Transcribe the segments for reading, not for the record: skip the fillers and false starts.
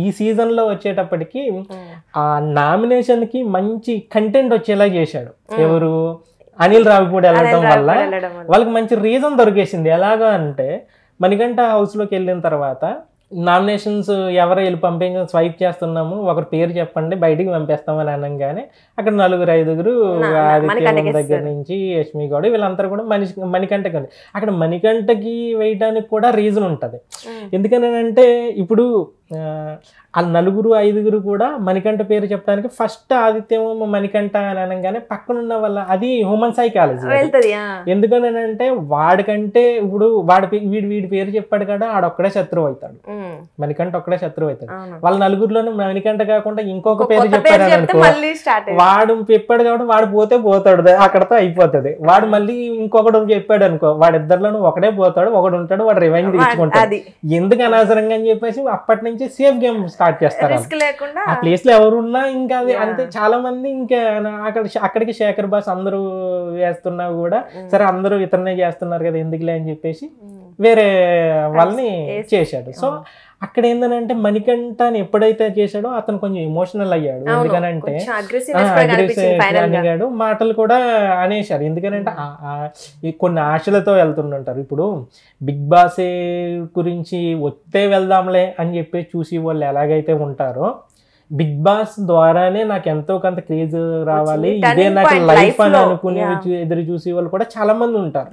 ఈ సీజన్లో వచ్చేటప్పటికి ఆ నామినేషన్కి మంచి కంటెంట్ వచ్చేలా చేశాడు. ఎవరు? అనిల్ రావిపూడి వెళ్ళడం వల్ల వాళ్ళకి మంచి రీజన్ దొరికేసింది. ఎలాగా అంటే మణికంఠ హౌస్లోకి వెళ్ళిన తర్వాత నామినేషన్స్ ఎవరు వెళ్ళి స్వైప్ చేస్తున్నాము, ఒకరి పేరు చెప్పండి బయటికి పంపేస్తామని అనగానే అక్కడ 4-5 ఆదిత్య దగ్గర నుంచి యష్మి గౌడ వీళ్ళందరూ కూడా మణికంఠకి ఉంది. అక్కడ మణికంఠకి వేయడానికి కూడా రీజన్ ఉంటుంది. ఎందుకనంటే ఇప్పుడు ఆ 4-5 కూడా మణికంఠ పేరు చెప్పడానికి ఫస్ట్ ఆదిత్యమో మణికంఠ అని అనగానే పక్కనున్న వాళ్ళ అది హ్యూమన్ సైకాలజీ. ఎందుకనంటే వాడికంటే ఇప్పుడు వీడి పేరు చెప్పాడు కదా ఆడొక్కడే శత్రువు అవుతాడు, మణికంఠ ఒక్కడే శత్రువు అవుతాడు. వాళ్ళ 4లోనే మణికంఠ కాకుండా ఇంకొక పేరు చెప్పాడు అనుకో, వాడు చెప్పాడు కాబట్టి వాడు పోతాడు, అక్కడతో అయిపోతుంది. వాడు మళ్ళీ ఇంకొకడు చెప్పాడు అనుకో, వాడిద్దరిలోనూ ఒకడే పోతాడు, ఒకడు ఉంటాడు, వాడు రివెంజ్ తీర్చుకుంటాడు. ఎందుకు అనవసరంగా అని చెప్పేసి అప్పటి నుంచి సేఫ్ గేమ్ స్టార్ట్ చేస్తారు. ఆ ప్లేస్ లో ఎవరున్నా ఇంకా అది అంతే. చాలా మంది ఇంకా అక్కడికి శేఖర్ బాస్ అందరూ వేస్తున్నా కూడా సరే అందరూ ఇతరునే చేస్తున్నారు కదా ఎందుకులే అని చెప్పేసి వేరే వాళ్ళని చేశాడు. సో అక్కడ ఏంటంటే మణికంఠని ఎప్పుడైతే చేశాడో అతను కొంచెం ఎమోషనల్ అయ్యాడు. ఎందుకనంటే అడిగాడు, మాటలు కూడా అనేశారు. ఎందుకనంటే కొన్ని ఆశలతో వెళ్తుంటారు. ఇప్పుడు బిగ్ బాస్ గురించి వస్తే వెళ్దాంలే అని చెప్పి చూసి వాళ్ళు ఎలాగైతే ఉంటారో బిగ్ బాస్ ద్వారానే నాకు ఎంతో కొంత క్రేజ్ రావాలి, ఇదే నాకు లైఫ్ అని అనుకుని ఎదురు చూసే వాళ్ళు కూడా చాలా మంది ఉంటారు.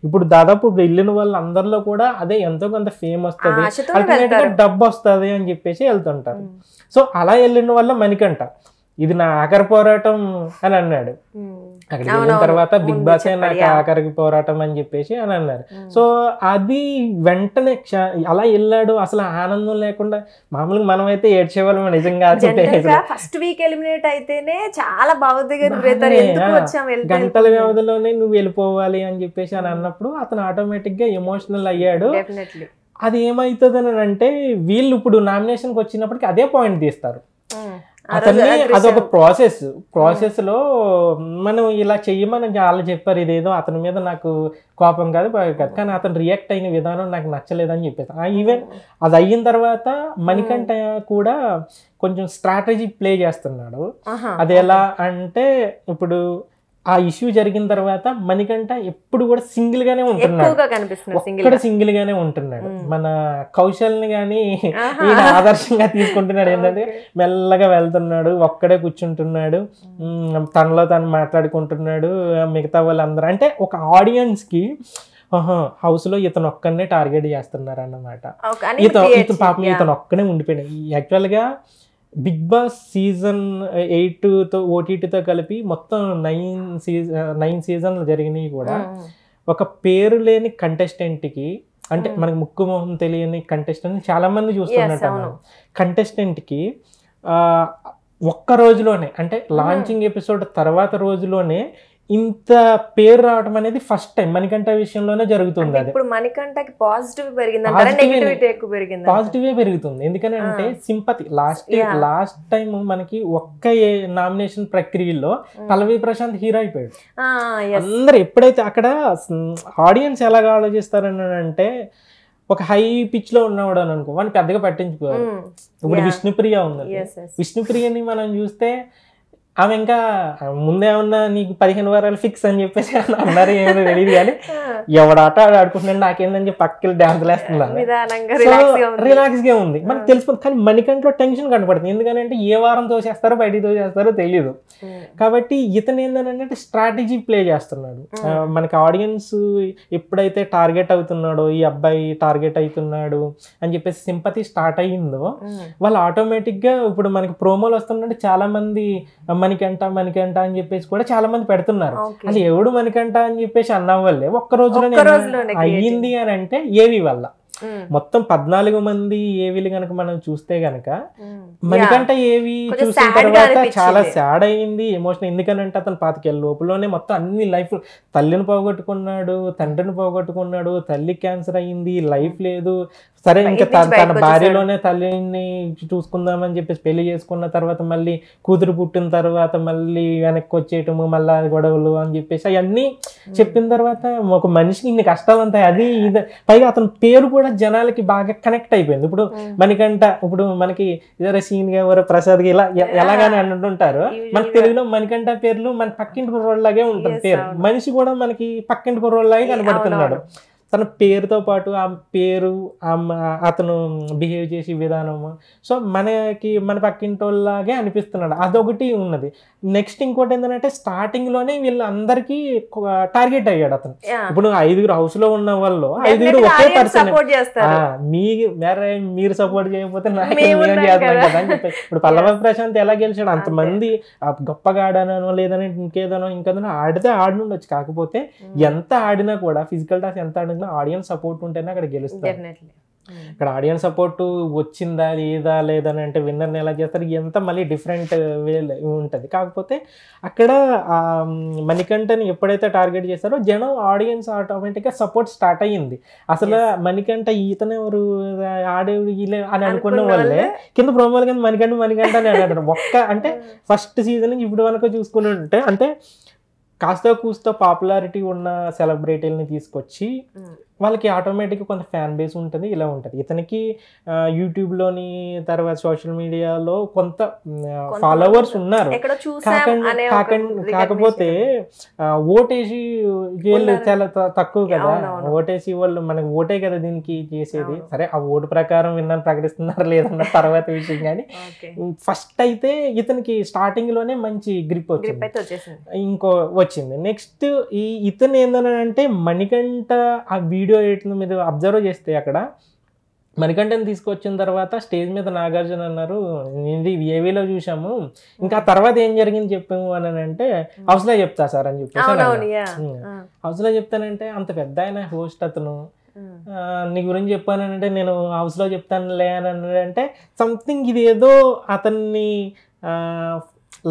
ఇప్పుడు దాదాపు వెళ్ళిన వాళ్ళు అందరిలో కూడా అదే ఎంతో కొంత ఫేమ్ వస్తుంది, అల్టిమేట్ గా డబ్బు వస్తుంది అని చెప్పేసి వెళ్తుంటారు. సో అలా వెళ్ళిన వల్ల మణికంఠ ఇది నా ఆఖరి పోరాటం అని అన్నాడు. అక్కడికి వెళ్ళిన తర్వాత బిగ్ బాస్ నాకు ఆఖరికి పోరాటం అని చెప్పేసి అని అన్నారు. సో అది వెంటనే అలా వెళ్ళాడు. అసలు ఆనందం లేకుండా మామూలుగా మనం అయితే ఏడ్చేవాళ్ళం నిజంగా. ఫస్ట్ వీక్ ఎలిమినేట్ అయితేనే చాలా గంటల వ్యవధిలోనే నువ్వు వెళ్ళిపోవాలి అని చెప్పేసి అని అన్నప్పుడు అతను ఆటోమేటిక్ గా ఎమోషనల్ అయ్యాడు. అది ఏమవుతుంది అని అంటే వీళ్ళు ఇప్పుడు నామినేషన్కి వచ్చినప్పటికీ అదే పాయింట్ తీస్తారు. అతన్ని అదొక ప్రాసెస్ లో మనం ఇలా చెయ్యమని వాళ్ళు చెప్పారు, ఇదేదో అతని మీద నాకు కోపం కాదు కానీ అతను రియాక్ట్ అయిన విధానం నాకు నచ్చలేదని చెప్పేసి ఈవెన్ అది అయిన తర్వాత మణికంఠ కూడా కొంచెం స్ట్రాటజీ ప్లే చేస్తున్నాడు. అది ఎలా అంటే ఇప్పుడు ఆ ఇష్యూ జరిగిన తర్వాత మణికంఠ ఎప్పుడు కూడా సింగిల్ గానే ఉంటున్నాడు, సింగిల్ గానే ఉంటున్నాడు. మన కౌశల్ని గాని ఈయన ఆదర్శంగా తీసుకుంటున్నాడు. ఏంటంటే మెల్లగా వెళ్తున్నాడు, ఒక్కడే కూర్చుంటున్నాడు, తనలో తను మాట్లాడుకుంటున్నాడు. మిగతా వాళ్ళందరూ అంటే ఒక ఆడియన్స్ కి హౌస్ లో ఇతను ఒక్కనే టార్గెట్ చేస్తున్నారు అన్నమాట. ఇతను పాపం ఇతను ఒక్కనే ఉండిపోయినాయి. యాక్చువల్ గా బిగ్ బాస్ సీజన్ 8తో ఓటీటీతో కలిపి మొత్తం 9 సీజన్లు జరిగినాయి కూడా ఒక పేరు లేని కంటెస్టెంట్కి అంటే మనకి ముక్కు మొహం తెలియని కంటెస్టెంట్ చాలా మంది చూస్తున్నట్టు కంటెస్టెంట్కి ఒక్క రోజులోనే అంటే లాంచింగ్ ఎపిసోడ్ తర్వాత రోజులోనే ఇంత పేరు రావడం అనేది ఫస్ట్ టైం మణికంఠ విషయంలోనే జరుగుతుంది. అది ఇప్పుడు మణికంఠకి పాజిటివ్ పెరుగుతుంది. ఎందుకంటే సింపతి లాస్ట్ టైం మనకి ఒక్క నామినేషన్ ప్రక్రియలో పల్లవి ప్రశాంత్ హీరో అయిపోయాడు. అందరు ఎప్పుడైతే అక్కడ ఆడియన్స్ ఎలాగా ఆలోచిస్తారని అంటే ఒక హై పిచ్ లో ఉన్నవాడు అని అనుకో వాడిని పెద్దగా పట్టించుకోవాలి. ఇప్పుడు విష్ణుప్రియ ఉంది, విష్ణుప్రియని మనం చూస్తే ఆమె ఇంకా ముందేమన్నా నీకు 15 వారాలు ఫిక్స్ అని చెప్పేసి అన్నారు, ఏమో తెలియదు కానీ ఎవడాట ఆడుకుంటున్నాడు నాకేందని చెప్పి పక్కకి డాన్స్లు వేస్తున్నాను, రిలాక్స్ గా ఉంది మనకు తెలిసిపోతుంది. కానీ మణికంఠలో టెన్షన్ కనపడుతుంది. ఎందుకంటే ఏ వారం తోసేస్తారో బయటికి తోసేస్తారో తెలియదు. కాబట్టి ఇతను ఏంటంటే స్ట్రాటజీ ప్లే చేస్తున్నాడు. మనకి ఆడియన్స్ ఎప్పుడైతే టార్గెట్ అవుతున్నాడో ఈ అబ్బాయి టార్గెట్ అవుతున్నాడు అని చెప్పేసి సింపతి స్టార్ట్ అయ్యిందో వాళ్ళు ఆటోమేటిక్ గా ఇప్పుడు మనకి ప్రోమోలు వస్తున్నట్టు చాలా మంది మణికంఠ అని చెప్పేసి కూడా చాలా మంది పెడుతున్నారు. అది ఎవడు మణికంఠ అని చెప్పేసి అన్న వాళ్ళే ఒక్క రోజులోనే అయ్యింది అని అంటే ఏవి వల్ల మొత్తం 14 మంది ఏవీలు గనక మనం చూస్తే గనక మణికంఠ ఏవి చూసిన తర్వాత చాలా సాడ్ అయింది, ఎమోషనల్. ఎందుకనంటే అతను 25 ఏళ్ళ లోపులోనే మొత్తం అన్ని లైఫ్ తల్లిని పోగొట్టుకున్నాడు, తండ్రిని పోగొట్టుకున్నాడు, తల్లి క్యాన్సర్ అయ్యింది, లైఫ్ లేదు, సరే ఇంకా తన భార్యలోనే తల్లిని చూసుకుందామని చెప్పేసి పెళ్లి చేసుకున్న తర్వాత మళ్ళీ కూతురు పుట్టిన తర్వాత మళ్ళీ వెనక్కి వచ్చేయటము మళ్ళీ గొడవలు అని చెప్పేసి అవన్నీ చెప్పిన తర్వాత ఒక మనిషికి ఇన్ని కష్టాలు ఉంటాయి. అది ఇది పైగా అతని పేరు కూడా జనాలకి బాగా కనెక్ట్ అయిపోయింది. ఇప్పుడు మణికంఠ, ఇప్పుడు మనకి ఇదే సీన్ గా ఎవరో ప్రసాద్ ఇలా ఎలాగానే అంటుంటారు. మన తెలుగులో మణికంఠ పేర్లు మన పక్కింటి కుర్రోళ్ళలాగే ఉంటుంది పేరు. మనిషి కూడా మనకి పక్కింటి కుర్రోళ్ళలాగే కనబడుతున్నాడు. తన పేరుతో పాటు ఆ పేరు అతను బిహేవ్ చేసే విధానము సో మనకి మన పక్కింటోళ్ళలాగే అనిపిస్తున్నాడు. అదొకటి ఉన్నది. నెక్స్ట్ ఇంకోటి ఏంటంటే స్టార్టింగ్ లోనే వీళ్ళందరికీ టార్గెట్ అయ్యాడు అతను. ఇప్పుడు 5 హౌస్ లో ఉన్న వాళ్ళు 5 ఒకే పర్సన్, మీరు సపోర్ట్ చేయకపోతే నాకు చేస్తున్నాం కదా అని చెప్పి. ఇప్పుడు పల్లవ ప్రశాంత్ ఎలా గెలిచాడు? అంతమంది గొప్పగా ఆడానో లేదని ఇంకేదనో ఇంకేదనో ఆడితే ఆడినుండొచ్చు. కాకపోతే ఎంత ఆడినా కూడా ఫిజికల్ టాస్క్ ఎంత ఆడినా ఆడియన్స్ సపోర్ట్ ఉంటేనే అక్కడ గెలుస్తారు. ఇక్కడ ఆడియన్స్ సపోర్ట్ వచ్చిందా లేదని అంటే విన్నర్ని ఎలా చేస్తారు ఎంత మళ్ళీ డిఫరెంట్ వే ఉంటుంది. కాకపోతే అక్కడ మణికంఠని ఎప్పుడైతే టార్గెట్ చేస్తారో జనం ఆడియన్స్ ఆటోమేటిక్గా సపోర్ట్ స్టార్ట్ అయ్యింది. అసలు మణికంఠ ఈతనే ఎవరు ఆడేవి అని అనుకున్న వాళ్ళే కింద ప్రోమోలు కింద మణికంఠ అని అన్నాడు. అంటే ఫస్ట్ సీజన్ నుంచి ఇప్పుడు వరకు చూసుకుంటుంటే అంటే కాస్త కూస్త పాపులారిటీ ఉన్న సెలబ్రిటీలని తీసుకొచ్చి వాళ్ళకి ఆటోమేటిక్గా కొంత ఫ్యాన్ బేస్ ఉంటుంది. ఇలా ఉంటుంది. ఇతనికి యూట్యూబ్లోని తర్వాత సోషల్ మీడియాలో కొంత ఫాలోవర్స్ ఉన్నారు. కాకపోతే ఓటేసి వీళ్ళు చాలా తక్కువ కదా. ఓటేసి వాళ్ళు మనకు ఓటే కదా దీనికి చేసేది. సరే ఆ ఓటు ప్రకారం విన్నాను ప్రకటిస్తున్నారు లేదన్న తర్వాత విషయం. కానీ ఫస్ట్ అయితే ఇతనికి స్టార్టింగ్ లోనే మంచి గ్రిప్ వచ్చింది. ఇంకో వచ్చింది. నెక్స్ట్ ఇతను ఏంటంటే మణికంఠ ఆ వీడియో మీరు అబ్జర్వ్ చేస్తే అక్కడ మణికంఠని తీసుకొచ్చిన తర్వాత స్టేజ్ మీద నాగార్జున అన్నారు ఇది ఏవీలో చూసాము ఇంకా తర్వాత ఏం జరిగింది చెప్పాము అని అంటే హౌస్ లో చెప్తా సార్ అని చెప్పేసి హౌస్ లో చెప్తానంటే అంత పెద్ద ఆయన హోస్ట్ అతను నీ గురించి చెప్పానంటే నేను హౌస్ లో చెప్తానులే అని అంటే సంథింగ్ ఇది ఏదో అతన్ని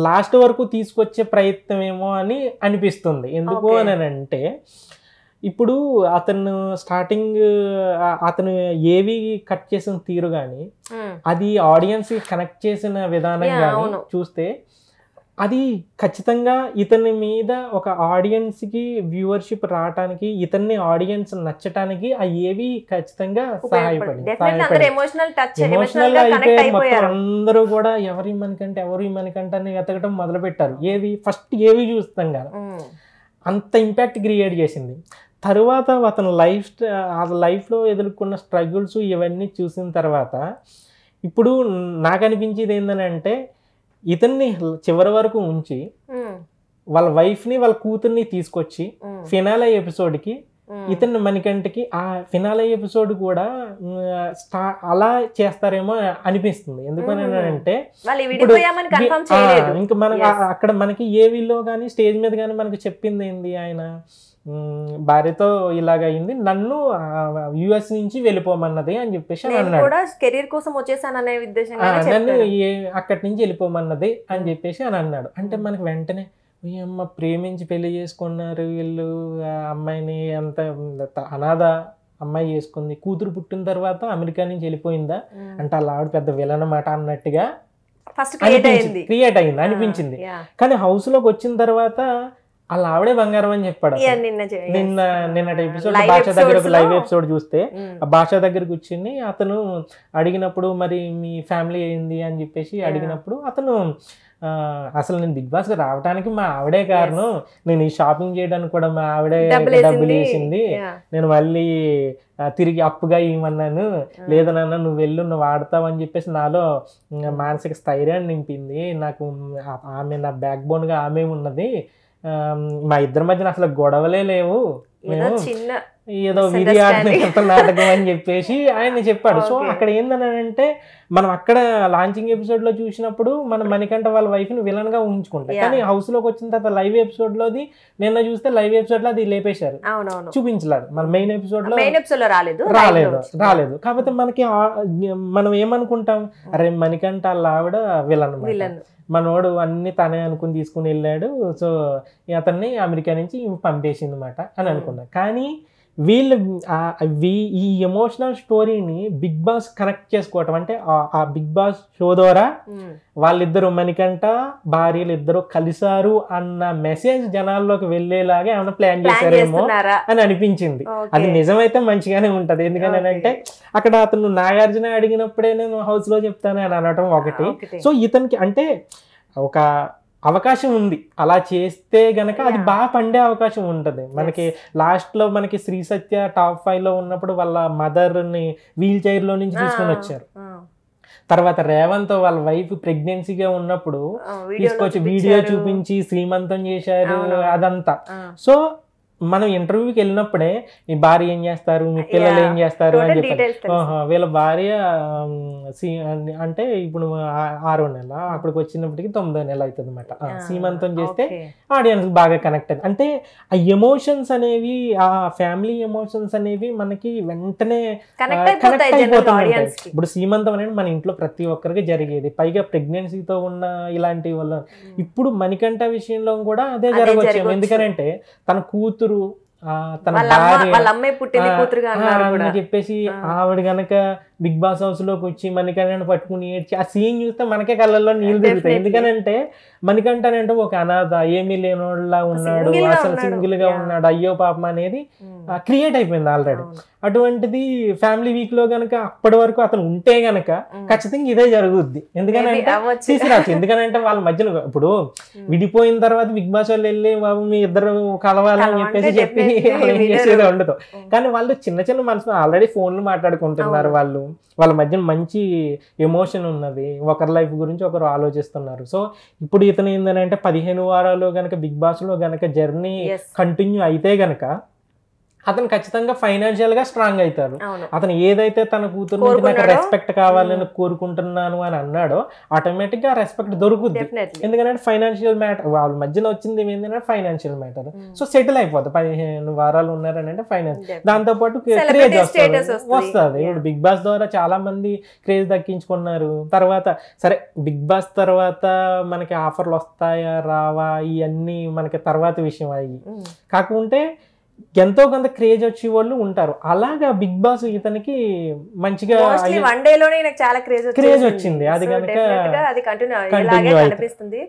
లాస్ట్ వరకు తీసుకొచ్చే ప్రయత్నం ఏమో అని అనిపిస్తుంది. ఎందుకు అని అంటే ఇప్పుడు అతను స్టార్టింగ్ అతను ఏవి కట్ చేసిన తీరు కానీ అది ఆడియన్స్ కనెక్ట్ చేసిన విధానం కానీ చూస్తే అది ఖచ్చితంగా ఇతని మీద ఒక ఆడియన్స్కి వ్యూవర్షిప్ రావడానికి ఇతన్ని ఆడియన్స్ నచ్చటానికి ఆ ఏవి ఖచ్చితంగా సహాయపడింది. ఎమోషనల్ అయితే మొత్తం అందరూ కూడా ఎవరి మనకంటే అని వెతకటం మొదలు పెట్టారు. ఏవి ఫస్ట్ ఏవి చూస్తాం కదా అంత ఇంపాక్ట్ క్రియేట్ చేసింది. తరువాత అతను లైఫ్లో ఎదుర్కొన్న స్ట్రగుల్స్ ఇవన్నీ చూసిన తర్వాత ఇప్పుడు నాకు అనిపించేది ఏంటంటే ఇతన్ని చివరి వరకు ఉంచి వాళ్ళ వైఫ్ని వాళ్ళ కూతుర్ని తీసుకొచ్చి ఫినాలే ఎపిసోడ్కి ఇతన్ని మణికంఠకి ఆ ఫినాలే ఎపిసోడ్ కూడా అలా చేస్తారేమో అనిపిస్తుంది. ఎందుకని అంటే ఇంకా మనకి అక్కడ మనకి ఏవీలో కానీ స్టేజ్ మీద కానీ మనకి చెప్పింది ఏంది ఆయన భార్యతో ఇలాగ అయింది నన్ను యుఎస్ నుంచి వెళ్ళిపోమన్నది అని చెప్పేసి అన్నాడు. కెరీర్ కోసం వచ్చేసాననే ఉద్దేశంగా నన్ను అక్కడి నుంచి వెళ్ళిపోమన్నది అని చెప్పేసి అని అన్నాడు. అంటే మనకి వెంటనే అమ్మ ప్రేమించి పెళ్లి చేసుకున్నారు వీళ్ళు అమ్మాయిని అంత అనాథ అమ్మాయి చేసుకుంది కూతురు పుట్టిన తర్వాత అమెరికా నుంచి వెళ్ళిపోయిందా అంటే అలా ఆవిడ పెద్ద విలన్ మాట అన్నట్టుగా క్రియేట్ అయింది అనిపించింది. కానీ హౌస్ లోకి వచ్చిన తర్వాత అలా ఆవిడే బంగారం అని చెప్పాడు. నిన్నటి ఎపిసోడ్ భాష దగ్గర లైవ్ ఎపిసోడ్ చూస్తే ఆ భాష దగ్గరకు వచ్చింది అతను అడిగినప్పుడు మరి మీ ఫ్యామిలీ అయింది అని చెప్పేసి అడిగినప్పుడు అతను అసలు నేను బిగ్ బాస్ రావడానికి మా ఆవిడే కారణం నేను ఈ షాపింగ్ చేయడానికి కూడా మా ఆవిడే డబ్బులు వేసింది నేను మళ్ళీ తిరిగి అప్పుగా ఇవ్వమన్నాను లేదనన్నా నువ్వు వెళ్ళు నువ్వు వాడతావు అని చెప్పేసి నాలో మానసిక స్థైర్యాన్ని నింపింది నాకు ఆమె నా బ్యాక్ బోన్ గా ఆమె ఉన్నది మా ఇద్దరి మధ్యన అసలు గొడవలే లేవు మేము ఏదో విధి ఆడిన నాటకం అని చెప్పేసి ఆయన చెప్పాడు. సో అక్కడ ఏందనంటే మనం అక్కడ లాంచింగ్ ఎపిసోడ్ లో చూసినప్పుడు మనం మణికంఠ వాళ్ళ వైఫ్ ని విలన్ గా ఊహించుకుంటాం. కానీ హౌస్ లోకి వచ్చిన తర్వాత లైవ్ ఎపిసోడ్ లోది నిన్న చూస్తే లైవ్ ఎపిసోడ్ లో అది లేపేశారు చూపించలేదు. మన మెయిన్ ఎపిసోడ్ లో రాలేదు. కాకపోతే మనకి మనం ఏమనుకుంటాం అరే మణికంఠ వాళ్ళ ఆవిడ విలన్ మనోడు అన్ని తనే అనుకుని తీసుకుని వెళ్ళాడు సో అతన్ని అమెరికా నుంచి పంపేసింది అన్నమాట అని అనుకున్నా. కానీ వీళ్ళు ఈ ఎమోషనల్ స్టోరీని బిగ్ బాస్ కనెక్ట్ చేసుకోవటం అంటే ఆ బిగ్ బాస్ షో ద్వారా వాళ్ళిద్దరు మణికంఠ భార్యలు ఇద్దరు కలిసారు అన్న మెసేజ్ జనాల్లోకి వెళ్ళేలాగా ఏమైనా ప్లాన్ చేశారేమో అని అనిపించింది. అది నిజమైతే మంచిగానే ఉంటది. ఎందుకని అంటే అక్కడ అతను నాగార్జున అడిగినప్పుడే నేను హౌస్ లో చెప్తాను అని అనటం ఒకటి. సో ఇతనికి అంటే ఒక అవకాశం ఉంది, అలా చేస్తే గనక అది బాగా పండే అవకాశం ఉంటది. మనకి లాస్ట్ లో మనకి శ్రీ సత్య టాప్ 5 లో ఉన్నప్పుడు వాళ్ళ మదర్ ని వీల్ చైర్ లో నుంచి తీసుకొని వచ్చారు. తర్వాత రేవంత్ వాళ్ళ వైఫ్ ప్రెగ్నెన్సీగా ఉన్నప్పుడు తీసుకొచ్చి వీడియో చూపించి శ్రీమంతం చేశారు అదంతా. సో మనం ఇంటర్వ్యూకి వెళ్ళినప్పుడే మీ భార్య ఏం చేస్తారు, మీ పిల్లలు ఏం చేస్తారు అని చెప్పారు. వీళ్ళ భార్య అంటే ఇప్పుడు 6వ నెల, అక్కడికి వచ్చినప్పటికి 9వ నెల అవుతుంది అనమాట. సీమంతం చేస్తే ఆడియన్స్ బాగా కనెక్ట్ అయింది. అంటే ఆ ఎమోషన్స్ అనేవి, ఆ ఫ్యామిలీ ఎమోషన్స్ అనేవి మనకి వెంటనే కనెక్ట్ అయిపోతుంది. ఇప్పుడు సీమంతం అనేది మన ఇంట్లో ప్రతి ఒక్కరికి జరిగేది, పైగా ప్రెగ్నెన్సీతో ఉన్న ఇలాంటి వల్ల. ఇప్పుడు మణికంఠ విషయంలో కూడా అదే జరగవచ్చు. ఎందుకంటే తన కూతురు తన భార్య చెప్పేసి ఆవిడ గనక బిగ్ బాస్ హౌస్ లోకి వచ్చి మణికంఠను పట్టుకుని ఏడ్చి ఆ సీన్ చూస్తే మనకే కళ్ళల్లో నీళ్ళు తిరుగుతాయి. ఎందుకనంటే మణికంఠ అంటే ఒక అనాథ, ఏమీ లేనోళ్ళ ఉన్నాడు, అసలు సింగిల్ గా ఉన్నాడు, అయ్యో పాపం అనేది క్రియేట్ అయిపోయింది ఆల్రెడీ. అటువంటిది ఫ్యామిలీ వీక్ లో గనక అప్పటి వరకు అతను ఉంటే గనక ఖచ్చితంగా ఇదే జరుగుద్ది. ఎందుకనంటే తీసుకురావచ్చు. ఎందుకనంటే వాళ్ళ మధ్యలో ఇప్పుడు విడిపోయిన తర్వాత బిగ్ బాస్ వాళ్ళు వెళ్ళి బాబు మీ ఇద్దరు కలవాలని చెప్పేసి చెప్పి ఏం చేసేది ఉండదు. కానీ వాళ్ళు చిన్న చిన్న మనసు ఆల్రెడీ ఫోన్లు మాట్లాడుకుంటున్నారు, వాళ్ళ మధ్య మంచి ఎమోషన్ ఉన్నది, ఒకరి లైఫ్ గురించి ఒకరు ఆలోచిస్తున్నారు. సో ఇప్పుడు ఇతను ఏంటంటే 15 వారాలు గనక బిగ్ బాస్ లో గనక జర్నీ కంటిన్యూ అయితే గనక అతను ఖచ్చితంగా ఫైనాన్షియల్ గా స్ట్రాంగ్ అవుతారు. అతను ఏదైతే తన కూతురు నుంచి నాకు రెస్పెక్ట్ కావాలని కోరుకుంటున్నాను అని అన్నాడో ఆటోమేటిక్ గా రెస్పెక్ట్ దొరుకుద్ది. ఎందుకంటే ఫైనాన్షియల్ మ్యాటర్ వాళ్ళ మధ్యన వచ్చింది ఏంటంటే ఫైనాన్షియల్ మ్యాటర్. సో సెటిల్ అయిపోతుంది. 15 వారాలు ఉన్నారని అంటే ఫైనాన్స్, దాంతో పాటు క్రేజ్ వస్తుంది. ఇప్పుడు బిగ్ బాస్ ద్వారా చాలా మంది క్రేజ్ దక్కించుకున్నారు. తర్వాత సరే బిగ్ బాస్ తర్వాత మనకి ఆఫర్లు వస్తాయా రావా ఇవన్నీ మనకి తర్వాత విషయం అయ్యి. కాకుంటే ఎంతో కొంత క్రేజ్ వచ్చే వాళ్ళు ఉంటారు. అలాగా బిగ్ బాస్ ఇతనికి మంచిగా వన్ డే లోనే చాలా క్రేజ్ వచ్చింది. అది కనుక కంటిన్యూ అనిపిస్తుంది.